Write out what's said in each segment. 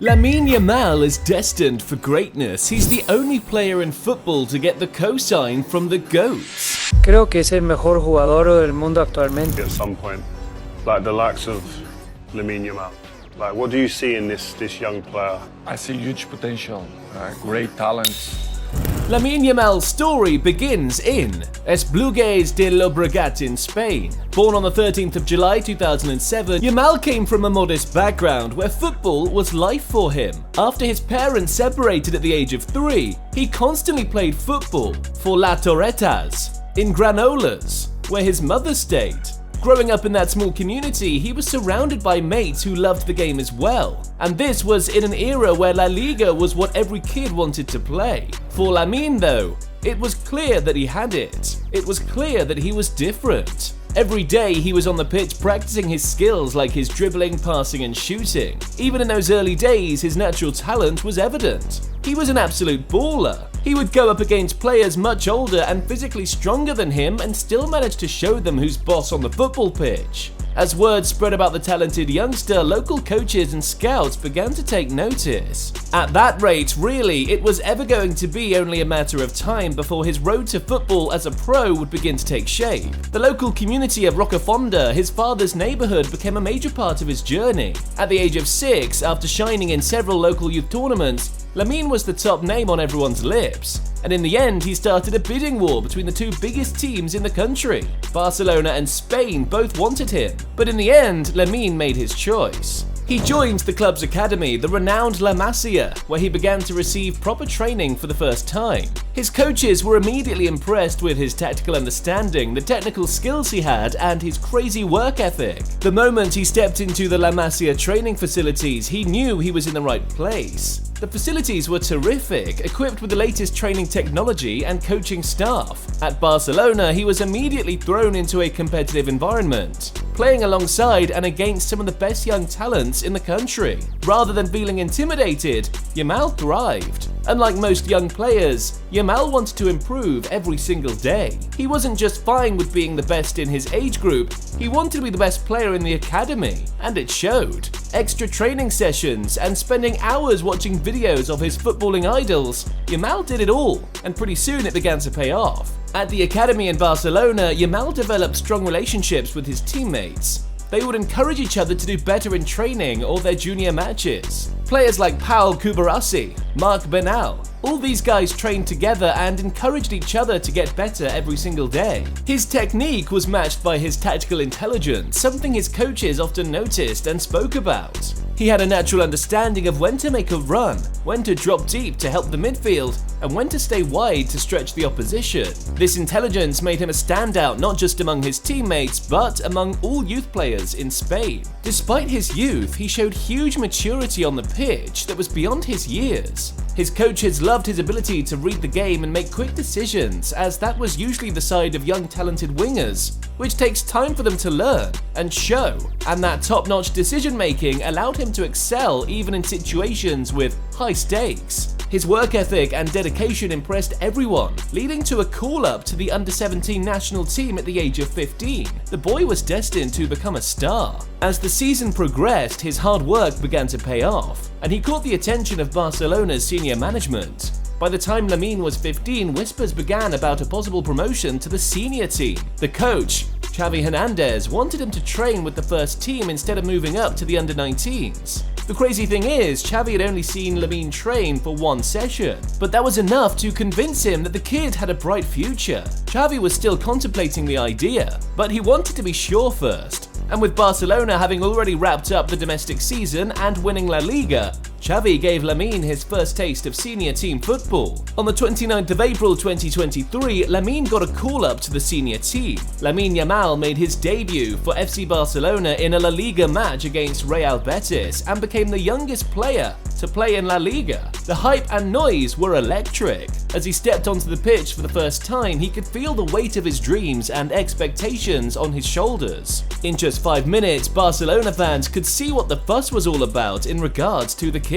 Lamine Yamal is destined for greatness. He's the only player in football to get the cosign from the GOATs. Creo que es el mejor jugador del mundo actualmente. At some point, like the likes of Lamine Yamal, like what do you see in this young player? I see huge potential, great talent. Lamine Yamal's story begins in Esplugues de Llobregat in Spain. Born on the 13th of July 2007, Yamal came from a modest background where football was life for him. After his parents separated at the age of 3, he constantly played football for La Torretas in Granollers, where his mother stayed. Growing up in that small community, he was surrounded by mates who loved the game as well. And this was in an era where La Liga was what every kid wanted to play. For Lamine though, it was clear that he had it. It was clear that he was different. Every day he was on the pitch practicing his skills like his dribbling, passing and shooting. Even in those early days, his natural talent was evident. He was an absolute baller. He would go up against players much older and physically stronger than him and still manage to show them who's boss on the football pitch. As word spread about the talented youngster, local coaches and scouts began to take notice. At that rate, really, it was ever going to be only a matter of time before his road to football as a pro would begin to take shape. The local community of Rocafonda, his father's neighborhood, became a major part of his journey. At the age of 6, after shining in several local youth tournaments, Lamine was the top name on everyone's lips. And in the end, he started a bidding war between the two biggest teams in the country. Barcelona and Spain both wanted him, but in the end, Lamine made his choice. He joined the club's academy, the renowned La Masia, where he began to receive proper training for the first time. His coaches were immediately impressed with his tactical understanding, the technical skills he had, and his crazy work ethic. The moment he stepped into the La Masia training facilities, he knew he was in the right place. The facilities were terrific, equipped with the latest training technology and coaching staff. At Barcelona, he was immediately thrown into a competitive environment, playing alongside and against some of the best young talents in the country. Rather than feeling intimidated, Yamal thrived. Unlike most young players, Yamal wanted to improve every single day. He wasn't just fine with being the best in his age group, he wanted to be the best player in the academy, and it showed. Extra training sessions and spending hours watching videos of his footballing idols, Yamal did it all, and pretty soon it began to pay off. At the academy in Barcelona, Yamal developed strong relationships with his teammates. They would encourage each other to do better in training or their junior matches. Players like Paul Kubarassi, Marc Bernal, all these guys trained together and encouraged each other to get better every single day. His technique was matched by his tactical intelligence, something his coaches often noticed and spoke about. He had a natural understanding of when to make a run, when to drop deep to help the midfield, and when to stay wide to stretch the opposition. This intelligence made him a standout not just among his teammates, but among all youth players in Spain. Despite his youth, he showed huge maturity on the pitch that was beyond his years. His coaches loved his ability to read the game and make quick decisions, as that was usually the side of young talented wingers, which takes time for them to learn and show, and that top-notch decision-making allowed him to excel even in situations with high stakes. His work ethic and dedication impressed everyone, leading to a call-up to the under-17 national team at the age of 15. The boy was destined to become a star. As the season progressed, his hard work began to pay off, and he caught the attention of Barcelona's senior management. By the time Lamine was 15, whispers began about a possible promotion to the senior team. The coach, Xavi Hernandez, wanted him to train with the first team instead of moving up to the under-19s. The crazy thing is, Xavi had only seen Lamine train for one session, but that was enough to convince him that the kid had a bright future. Xavi was still contemplating the idea, but he wanted to be sure first. And with Barcelona having already wrapped up the domestic season and winning La Liga, Xavi gave Lamine his first taste of senior team football. On the 29th of April 2023, Lamine got a call-up to the senior team. Lamine Yamal made his debut for FC Barcelona in a La Liga match against Real Betis and became the youngest player to play in La Liga. The hype and noise were electric. As he stepped onto the pitch for the first time, he could feel the weight of his dreams and expectations on his shoulders. In just 5 minutes, Barcelona fans could see what the fuss was all about in regards to the kid.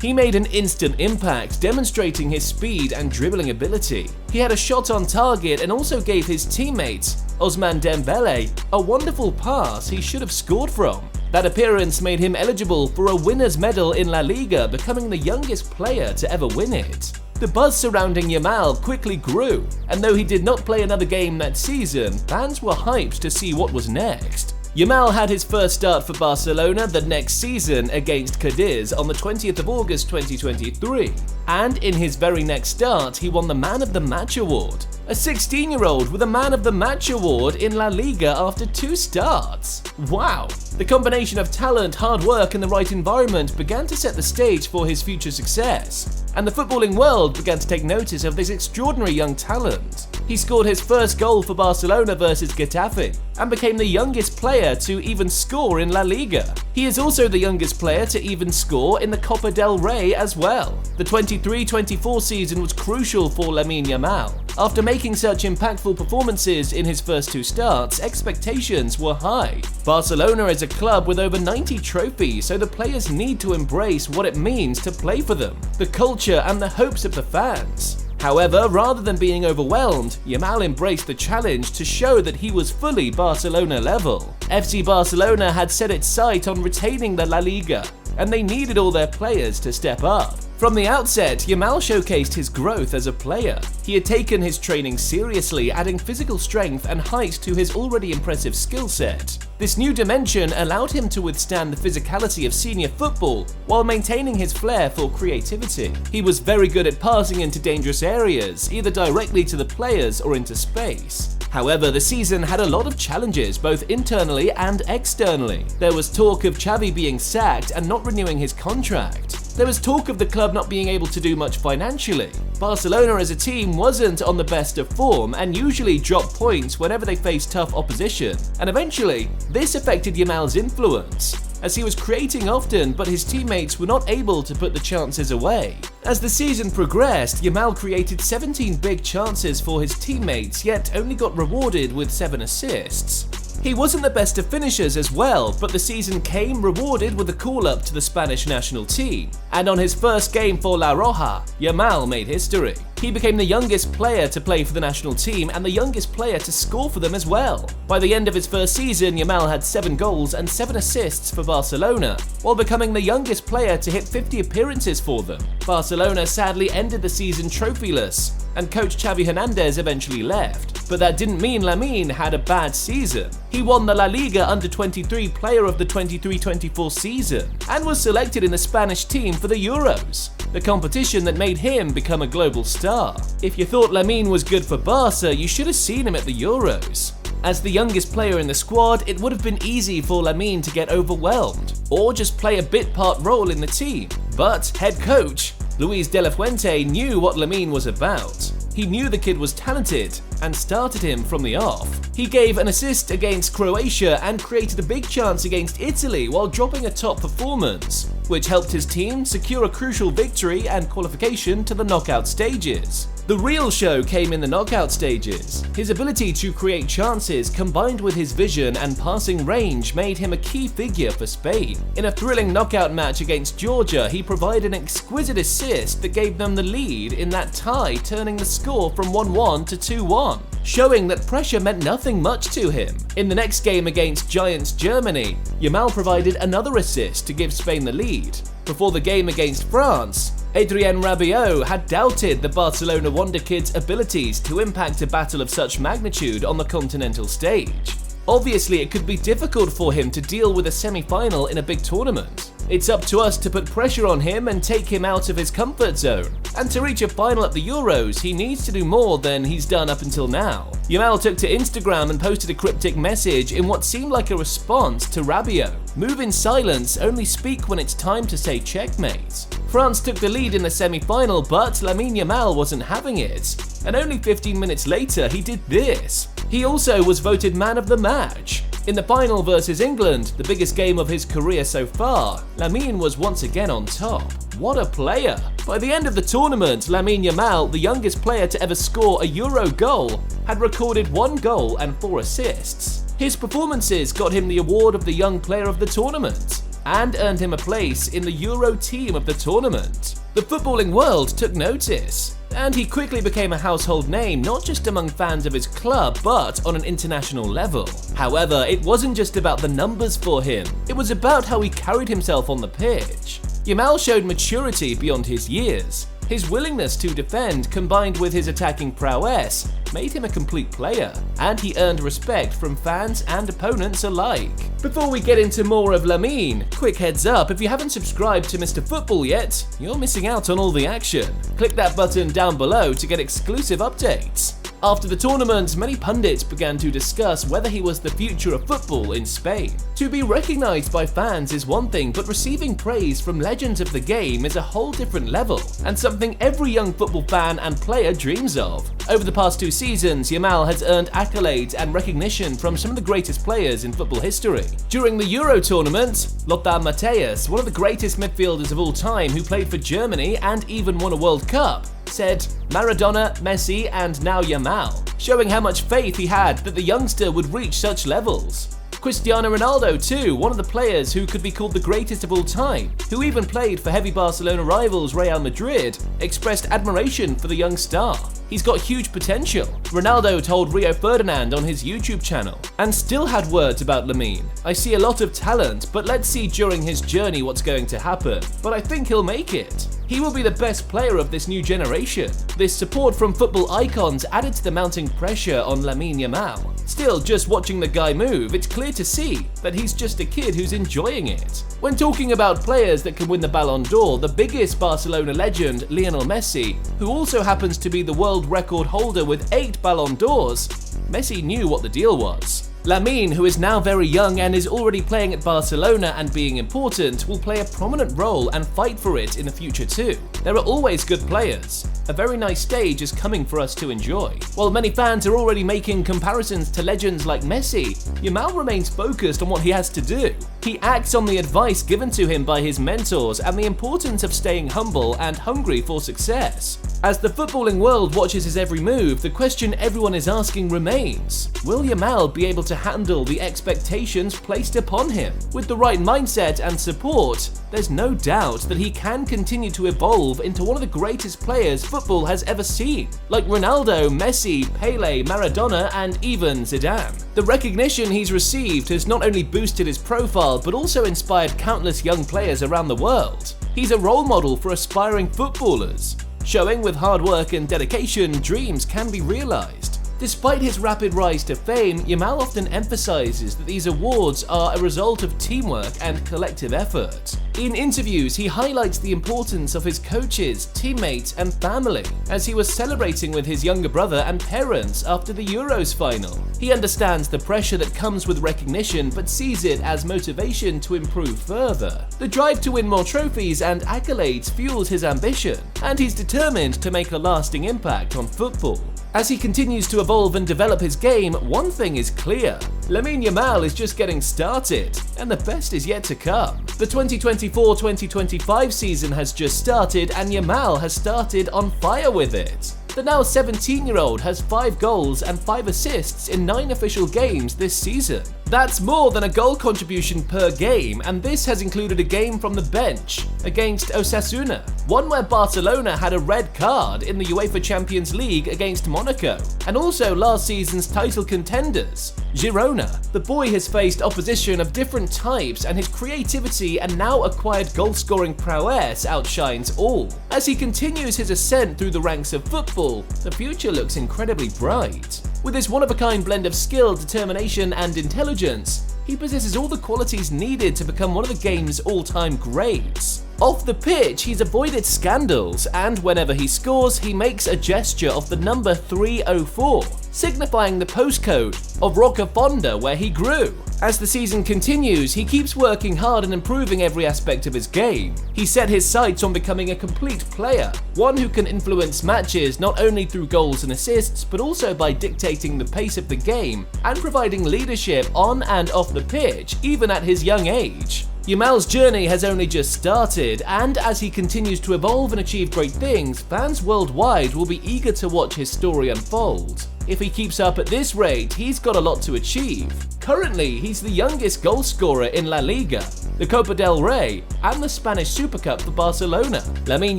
He made an instant impact, demonstrating his speed and dribbling ability. He had a shot on target and also gave his teammates, Ousmane Dembele, a wonderful pass he should have scored from. That appearance made him eligible for a winner's medal in La Liga, becoming the youngest player to ever win it. The buzz surrounding Yamal quickly grew, and though he did not play another game that season, fans were hyped to see what was next. Yamal had his first start for Barcelona the next season against Cadiz on the 20th of August 2023, and in his very next start he won the Man of the Match award. A 16-year-old with a Man of the Match award in La Liga after 2 starts. Wow! The combination of talent, hard work and the right environment began to set the stage for his future success, and the footballing world began to take notice of this extraordinary young talent. He scored his first goal for Barcelona versus Getafe and became the youngest player to even score in La Liga. He is also the youngest player to even score in the Copa del Rey as well. The 23-24 season was crucial for Lamine Yamal. After making such impactful performances in his first 2 starts, expectations were high. Barcelona is a club with over 90 trophies, so the players need to embrace what it means to play for them, the culture and the hopes of the fans. However, rather than being overwhelmed, Yamal embraced the challenge to show that he was fully Barcelona level. FC Barcelona had set its sight on retaining the La Liga, and they needed all their players to step up. From the outset, Yamal showcased his growth as a player. He had taken his training seriously, adding physical strength and height to his already impressive skill set. This new dimension allowed him to withstand the physicality of senior football while maintaining his flair for creativity. He was very good at passing into dangerous areas, either directly to the players or into space. However, the season had a lot of challenges, both internally and externally. There was talk of Xavi being sacked and not renewing his contract. There was talk of the club not being able to do much financially. Barcelona as a team wasn't on the best of form and usually dropped points whenever they faced tough opposition. And eventually, this affected Yamal's influence, as he was creating often, but his teammates were not able to put the chances away. As the season progressed, Yamal created 17 big chances for his teammates, yet only got rewarded with 7 assists. He wasn't the best of finishers as well, but the season came rewarded with a call-up to the Spanish national team. And on his first game for La Roja, Yamal made history. He became the youngest player to play for the national team and the youngest player to score for them as well. By the end of his first season, Yamal had 7 goals and 7 assists for Barcelona, while becoming the youngest player to hit 50 appearances for them. Barcelona sadly ended the season trophyless, and coach Xavi Hernandez eventually left. But that didn't mean Lamine had a bad season. He won the La Liga Under-23 Player of the 23-24 season and was selected in the Spanish team for the Euros, the competition that made him become a global star. If you thought Lamine was good for Barca, you should have seen him at the Euros. As the youngest player in the squad, it would have been easy for Lamine to get overwhelmed or just play a bit-part role in the team. But head coach Luis de la Fuente knew what Lamine was about. He knew the kid was talented and started him from the off. He gave an assist against Croatia and created a big chance against Italy while dropping a top performance, which helped his team secure a crucial victory and qualification to the knockout stages. The real show came in the knockout stages. His ability to create chances combined with his vision and passing range made him a key figure for Spain. In a thrilling knockout match against Georgia, he provided an exquisite assist that gave them the lead in that tie, turning the score from 1-1 to 2-1, showing that pressure meant nothing much to him. In the next game against Giants Germany, Yamal provided another assist to give Spain the lead. Before the game against France, Adrien Rabiot had doubted the Barcelona Wonder Kid's abilities to impact a battle of such magnitude on the continental stage. Obviously, it could be difficult for him to deal with a semi-final in a big tournament. It's up to us to put pressure on him and take him out of his comfort zone. And to reach a final at the Euros, he needs to do more than he's done up until now. Yamal took to Instagram and posted a cryptic message in what seemed like a response to Rabiot. Move in silence, only speak when it's time to say checkmate. France took the lead in the semi-final, but Lamine Yamal wasn't having it. And only 15 minutes later, he did this. He also was voted man of the match. In the final versus England, the biggest game of his career so far, Lamine was once again on top. What a player! By the end of the tournament, Lamine Yamal, the youngest player to ever score a Euro goal, had recorded 1 goal and 4 assists. His performances got him the award of the Young Player of the Tournament and earned him a place in the Euro team of the tournament. The footballing world took notice, and he quickly became a household name not just among fans of his club, but on an international level. However, it wasn't just about the numbers for him, it was about how he carried himself on the pitch. Yamal showed maturity beyond his years. His willingness to defend, combined with his attacking prowess, made him a complete player, and he earned respect from fans and opponents alike. Before we get into more of Lamine, quick heads up, if you haven't subscribed to Mr. Football yet, you're missing out on all the action. Click that button down below to get exclusive updates. After the tournament, many pundits began to discuss whether he was the future of football in Spain. To be recognized by fans is one thing, but receiving praise from legends of the game is a whole different level, and something every young football fan and player dreams of. Over the past 2 seasons, Yamal has earned accolades and recognition from some of the greatest players in football history. During the Euro tournament, Lothar Matthäus, one of the greatest midfielders of all time who played for Germany and even won a World Cup, said Maradona, Messi, and now Yamal, showing how much faith he had that the youngster would reach such levels. Cristiano Ronaldo too, one of the players who could be called the greatest of all time, who even played for heavy Barcelona rivals Real Madrid, expressed admiration for the young star. He's got huge potential, Ronaldo told Rio Ferdinand on his YouTube channel, and still had words about Lamine. I see a lot of talent, but let's see during his journey what's going to happen, but I think he'll make it. He will be the best player of this new generation. This support from football icons added to the mounting pressure on Lamine Yamal. Still, just watching the guy move, it's clear to see that he's just a kid who's enjoying it. When talking about players that can win the Ballon d'Or, the biggest Barcelona legend, Lionel Messi, who also happens to be the world record holder with 8 Ballon d'Ors, Messi knew what the deal was. Lamine, who is now very young and is already playing at Barcelona and being important, will play a prominent role and fight for it in the future too. There are always good players. A very nice stage is coming for us to enjoy. While many fans are already making comparisons to legends like Messi, Yamal remains focused on what he has to do. He acts on the advice given to him by his mentors and the importance of staying humble and hungry for success. As the footballing world watches his every move, the question everyone is asking remains: will Yamal be able to handle the expectations placed upon him? With the right mindset and support, there's no doubt that he can continue to evolve into one of the greatest players football has ever seen, like Ronaldo, Messi, Pele, Maradona, and even Zidane. The recognition he's received has not only boosted his profile, but also inspired countless young players around the world. He's a role model for aspiring footballers, showing with hard work and dedication, dreams can be realized. Despite his rapid rise to fame, Yamal often emphasizes that these awards are a result of teamwork and collective effort. In interviews, he highlights the importance of his coaches, teammates, and family, as he was celebrating with his younger brother and parents after the Euros final. He understands the pressure that comes with recognition, but sees it as motivation to improve further. The drive to win more trophies and accolades fuels his ambition, and he's determined to make a lasting impact on football. As he continues to evolve and develop his game, one thing is clear: Lamine Yamal is just getting started, and the best is yet to come. The 2024-2025 season has just started, and Yamal has started on fire with it. The now 17-year-old has 5 goals and 5 assists in 9 official games this season. That's more than a goal contribution per game, and this has included a game from the bench against Osasuna, one where Barcelona had a red card in the UEFA Champions League against Monaco, and also last season's title contenders, Girona. The boy has faced opposition of different types, and his creativity and now acquired goal-scoring prowess outshines all. As he continues his ascent through the ranks of football, the future looks incredibly bright. With his one-of-a-kind blend of skill, determination, and intelligence, he possesses all the qualities needed to become one of the game's all-time greats. Off the pitch, he's avoided scandals, and whenever he scores, he makes a gesture of the number 304, signifying the postcode of Rocafonda where he grew. As the season continues, he keeps working hard and improving every aspect of his game. He set his sights on becoming a complete player, one who can influence matches not only through goals and assists, but also by dictating the pace of the game and providing leadership on and off the pitch, even at his young age. Yamal's journey has only just started, and as he continues to evolve and achieve great things, fans worldwide will be eager to watch his story unfold. If he keeps up at this rate, he's got a lot to achieve. Currently, he's the youngest goal scorer in La Liga, the Copa del Rey, and the Spanish Super Cup for Barcelona. Lamine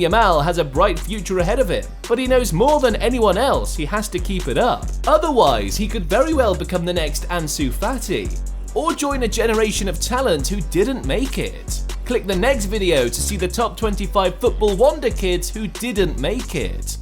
Yamal has a bright future ahead of him, but he knows more than anyone else he has to keep it up. Otherwise, he could very well become the next Ansu Fati, or join a generation of talent who didn't make it. Click the next video to see the top 25 football wonder kids who didn't make it.